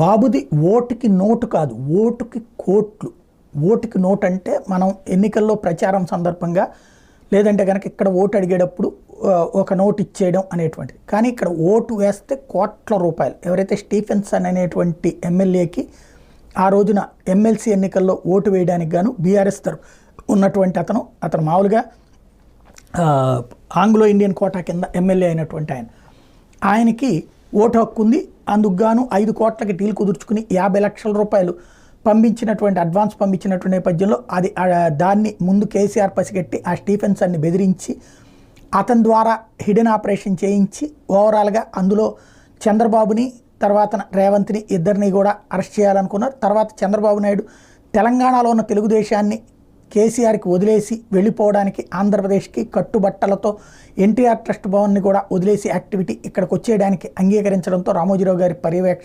బాబుది ఓటుకి నోటు కాదు, ఓటుకి కోట్లు. ఓటుకి నోటు అంటే మనం ఎన్నికల్లో ప్రచారం సందర్భంగా లేదంటే కనుక ఇక్కడ ఓటు అడిగేటప్పుడు ఒక నోటు ఇచ్చేయడం అనేటువంటిది. కానీ ఇక్కడ ఓటు వేస్తే కోట్ల రూపాయలు. ఎవరైతే స్టీఫెన్సన్ అనేటువంటి ఎమ్మెల్యేకి ఆ రోజున ఎమ్మెల్సీ ఎన్నికల్లో ఓటు వేయడానికి గాను బీఆర్ఎస్ తరఫు ఉన్నటువంటి అతను మామూలుగా ఆంగ్లో ఇండియన్ కోటా కింద ఎమ్మెల్యే అయినటువంటి ఆయనకి ఓటు హక్కు ఉంది. అందుకు గాను 5 కోట్లకి డీల్ కుదుర్చుకుని 50 లక్షల రూపాయలు పంపించినటువంటి అడ్వాన్స్ పంపించినటువంటి నేపథ్యంలో దాన్ని ముందు కేసీఆర్ పసిగట్టి ఆ స్టీఫెన్సన్ని బెదిరించి అతని ద్వారా హిడెన్ ఆపరేషన్ చేయించి ఓవరాల్గా అందులో చంద్రబాబుని తర్వాత రేవంత్ని ఇద్దరిని కూడా అరెస్ట్ చేయాలనుకున్నారు. తర్వాత చంద్రబాబు నాయుడు తెలంగాణలో ఉన్న తెలుగుదేశాన్ని కేసీఆర్కి వదిలేసి వెళ్ళిపోవడానికి ఆంధ్రప్రదేశ్కి కట్టుబట్టలతో ఎన్టీఆర్ ట్రస్ట్ భవన్ని కూడా వదిలేసి యాక్టివిటీ ఇక్కడికి వచ్చేయడానికి అంగీకరించడంతో రామోజీరావు గారి పర్యవేక్షణ